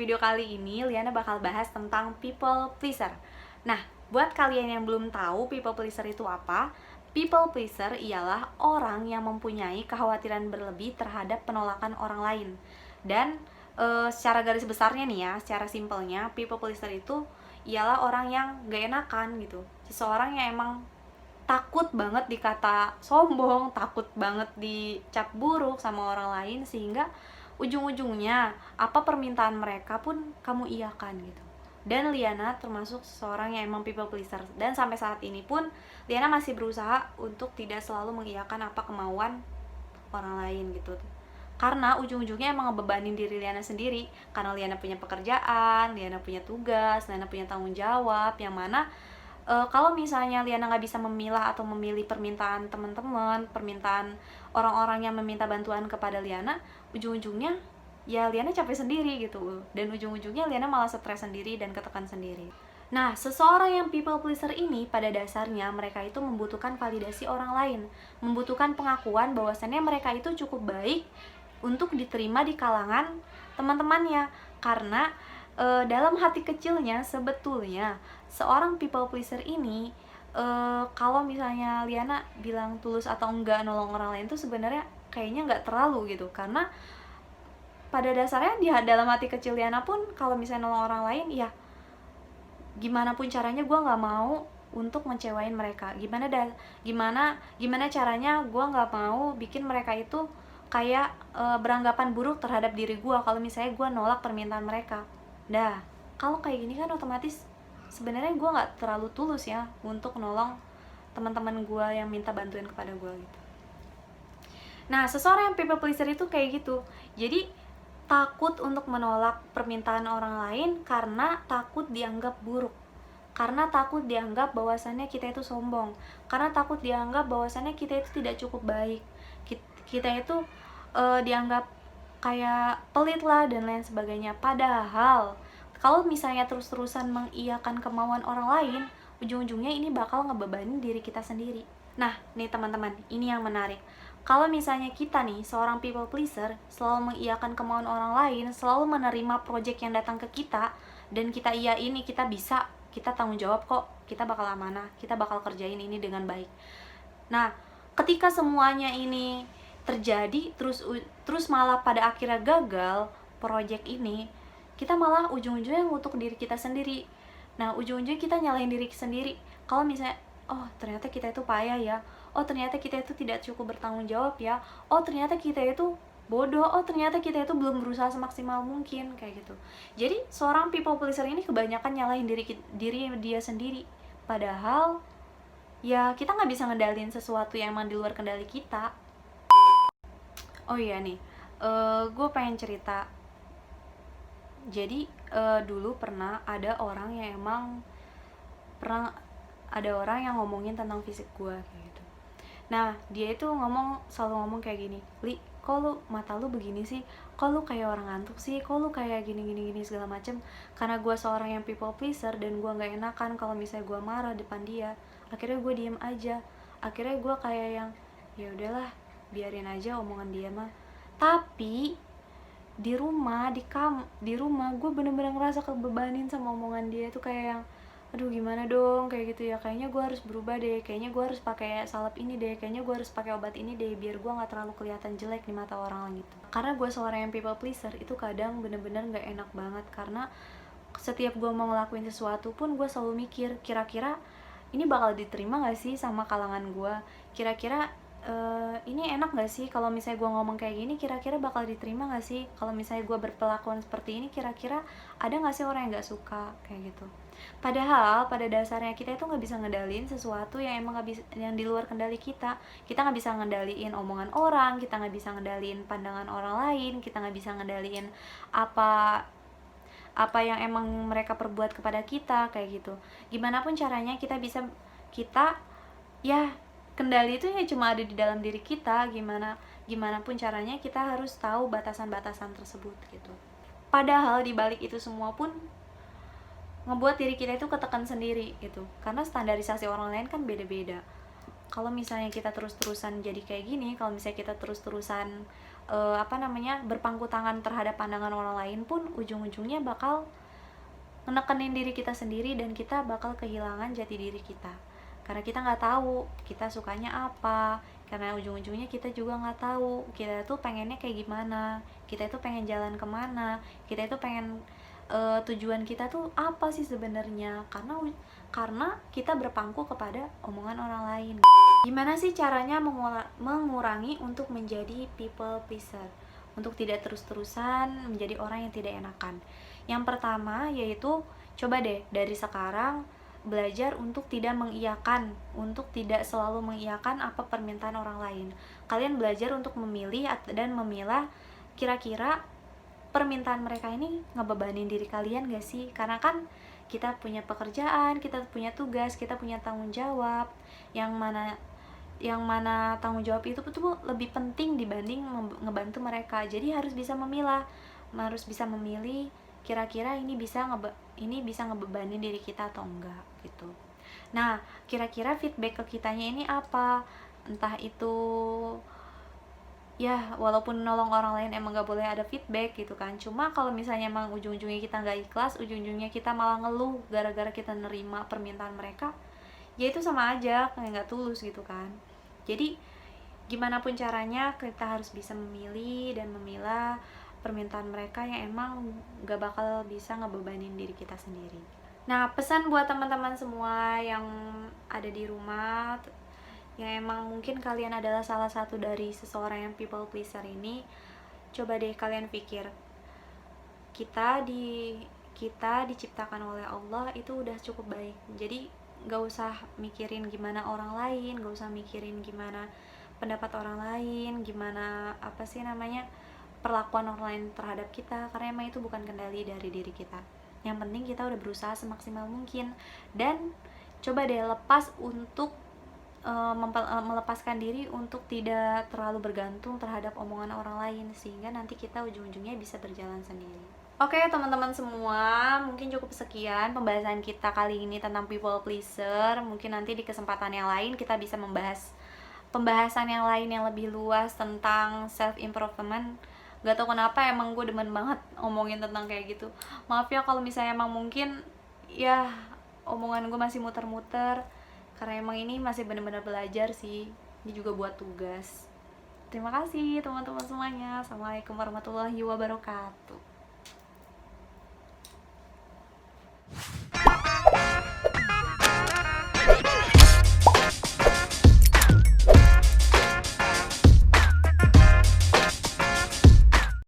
video kali ini Liana bakal bahas tentang people pleaser. Nah, buat kalian yang belum tahu people pleaser itu apa, people pleaser ialah orang yang mempunyai kekhawatiran berlebih terhadap penolakan orang lain. Dan secara garis besarnya nih ya, secara simpelnya, people pleaser itu ialah orang yang gak enakan gitu. Seseorang yang emang takut banget dikata sombong, takut banget dicap buruk sama orang lain, sehingga ujung-ujungnya apa permintaan mereka pun kamu iyakan gitu. Dan Liana termasuk seseorang yang emang people pleaser, dan sampai saat ini pun Liana masih berusaha untuk tidak selalu mengiyakan apa kemauan orang lain gitu, karena ujung-ujungnya emang ngebebanin diri Liana sendiri, karena Liana punya pekerjaan, Liana punya tugas, Liana punya tanggung jawab, yang mana kalau misalnya Liana nggak bisa memilah atau memilih permintaan teman-teman, permintaan orang-orang yang meminta bantuan kepada Liana, ujung-ujungnya ya Liana capek sendiri gitu, dan ujung-ujungnya Liana malah stres sendiri dan ketekan sendiri. Nah, seseorang yang people pleaser ini pada dasarnya mereka itu membutuhkan validasi orang lain, membutuhkan pengakuan bahwasannya mereka itu cukup baik untuk diterima di kalangan teman-temannya, karena dalam hati kecilnya sebetulnya seorang people pleaser ini, kalau misalnya Liana bilang tulus atau enggak nolong orang lain tuh sebenarnya kayaknya nggak terlalu gitu, karena pada dasarnya di dalam hati kecil Liana pun kalau misalnya nolong orang lain ya gimana pun caranya gue nggak mau untuk ngecewain mereka, gimana caranya gue nggak mau bikin mereka itu kayak beranggapan buruk terhadap diri gue kalau misalnya gue nolak permintaan mereka. Dah, kalau kayak gini kan otomatis sebenarnya gue nggak terlalu tulus ya untuk nolong teman-teman gue yang minta bantuan kepada gue gitu. Nah, seseorang yang people pleaser itu kayak gitu, jadi takut untuk menolak permintaan orang lain karena takut dianggap buruk, karena takut dianggap bahwasannya kita itu sombong, karena takut dianggap bahwasannya kita itu tidak cukup baik, kita itu dianggap kayak pelit lah dan lain sebagainya. Padahal kalau misalnya terus-terusan mengiyakan kemauan orang lain, ujung-ujungnya ini bakal ngebebanin diri kita sendiri. Nah, nih teman-teman, ini yang menarik. Kalau misalnya kita nih, seorang people pleaser, selalu mengiyakan kemauan orang lain, selalu menerima project yang datang ke kita, dan kita iya ini, kita bisa, kita tanggung jawab kok, kita bakal amanah, kita bakal kerjain ini dengan baik. Nah, ketika semuanya ini terjadi, terus malah pada akhirnya gagal project ini, kita malah ujung-ujungnya ngutuk diri kita sendiri. Nah, ujung-ujungnya kita nyalahin diri sendiri. Kalau misalnya, oh ternyata kita itu payah ya, oh ternyata kita itu tidak cukup bertanggung jawab ya, oh ternyata kita itu bodoh, oh ternyata kita itu belum berusaha semaksimal mungkin, kayak gitu. Jadi seorang people pleaser ini kebanyakan nyalahin diri dia sendiri, padahal ya kita nggak bisa ngendalin sesuatu yang emang di luar kendali kita. Oh iya nih, gue pengen cerita. Jadi dulu pernah ada orang yang ngomongin tentang fisik gue kayak gitu. Nah, dia itu selalu ngomong kayak gini, Li, kok lu mata lu begini sih, kok lu kayak orang ngantuk sih, kok lu kayak gini segala macem. Karena gue seorang yang people pleaser dan gue nggak enakan kalau misalnya gue marah depan dia, akhirnya gue diem aja. Akhirnya gue kayak yang ya udahlah, biarin aja omongan dia mah. Tapi di rumah gue bener-bener ngerasa kebebanin sama omongan dia tuh, kayak yang aduh gimana dong, kayak gitu ya, kayaknya gue harus berubah deh, kayaknya gue harus pakai salep ini deh, kayaknya gue harus pakai obat ini deh, biar gue nggak terlalu kelihatan jelek di mata orang gitu. Karena gue seorang yang people pleaser itu kadang bener-bener nggak enak banget, karena setiap gue mau ngelakuin sesuatu pun gue selalu mikir, kira-kira ini bakal diterima nggak sih sama kalangan gue, kira-kira ini enak gak sih kalau misalnya gue ngomong kayak gini, kira-kira bakal diterima gak sih kalau misalnya gue berpelakuan seperti ini, kira-kira ada gak sih orang yang gak suka, kayak gitu. Padahal pada dasarnya kita itu gak bisa ngendaliin sesuatu yang emang gak bisa, yang di luar kendali kita. Kita gak bisa ngendaliin omongan orang, kita gak bisa ngendaliin pandangan orang lain, kita gak bisa ngendaliin apa yang emang mereka perbuat kepada kita, kayak gitu. Gimana pun caranya kita ya kendali itu ya cuma ada di dalam diri kita. Gimana pun caranya kita harus tahu batasan-batasan tersebut gitu. Padahal di balik itu semua pun ngebuat diri kita itu ketekan sendiri gitu, karena standarisasi orang lain kan beda-beda. Kalau misalnya kita terus-terusan jadi kayak gini, kalau misalnya kita terus-terusan berpangku tangan terhadap pandangan orang lain pun ujung-ujungnya bakal menekenin diri kita sendiri, dan kita bakal kehilangan jati diri kita karena kita nggak tahu kita sukanya apa, karena ujung-ujungnya kita juga nggak tahu kita tuh pengennya kayak gimana, kita itu pengen jalan kemana, kita itu pengen tujuan kita tuh apa sih sebenarnya, karena kita berpangku kepada omongan orang lain. Gimana sih caranya mengurangi untuk menjadi people pleaser, untuk tidak terus-terusan menjadi orang yang tidak enakan? Yang pertama yaitu, coba deh dari sekarang belajar untuk tidak mengiyakan, untuk tidak selalu mengiyakan apa permintaan orang lain. Kalian belajar untuk memilih dan memilah kira-kira permintaan mereka ini ngebebanin diri kalian gak sih? Karena kan kita punya pekerjaan, kita punya tugas, kita punya tanggung jawab, yang mana tanggung jawab itu tuh lebih penting dibanding ngebantu mereka. Jadi harus bisa memilah, harus bisa memilih kira-kira ini bisa ngebebanin diri kita atau enggak gitu. Nah, kira-kira feedback ke kitanya ini apa? Entah itu ya, walaupun nolong orang lain emang gak boleh ada feedback gitu kan, cuma kalau misalnya emang ujung-ujungnya kita gak ikhlas, ujung-ujungnya kita malah ngeluh gara-gara kita nerima permintaan mereka, ya itu sama aja kayak gak tulus gitu kan. Jadi gimana pun caranya kita harus bisa memilih dan memilah permintaan mereka yang emang gak bakal bisa ngebebanin diri kita sendiri. Nah, pesan buat teman-teman semua yang ada di rumah, yang emang mungkin kalian adalah salah satu dari seseorang yang people pleaser ini, coba deh kalian pikir, kita diciptakan oleh Allah itu udah cukup baik. Jadi gak usah mikirin gimana orang lain, gak usah mikirin gimana pendapat orang lain, gimana perlakuan orang lain terhadap kita, karena emang itu bukan kendali dari diri kita. Yang penting kita udah berusaha semaksimal mungkin, dan coba deh lepas untuk melepaskan diri untuk tidak terlalu bergantung terhadap omongan orang lain, sehingga nanti kita ujung-ujungnya bisa berjalan sendiri. Oke teman-teman semua, mungkin cukup sekian pembahasan kita kali ini tentang people pleaser. Mungkin nanti di kesempatan yang lain kita bisa membahas pembahasan yang lain yang lebih luas tentang self improvement. Gak tau kenapa emang gue demen banget ngomongin tentang kayak gitu. Maaf ya kalau misalnya emang mungkin ya omongan gue masih muter-muter, karena emang ini masih benar-benar belajar sih. Ini juga buat tugas. Terima kasih teman-teman semuanya. Assalamualaikum warahmatullahi wabarakatuh.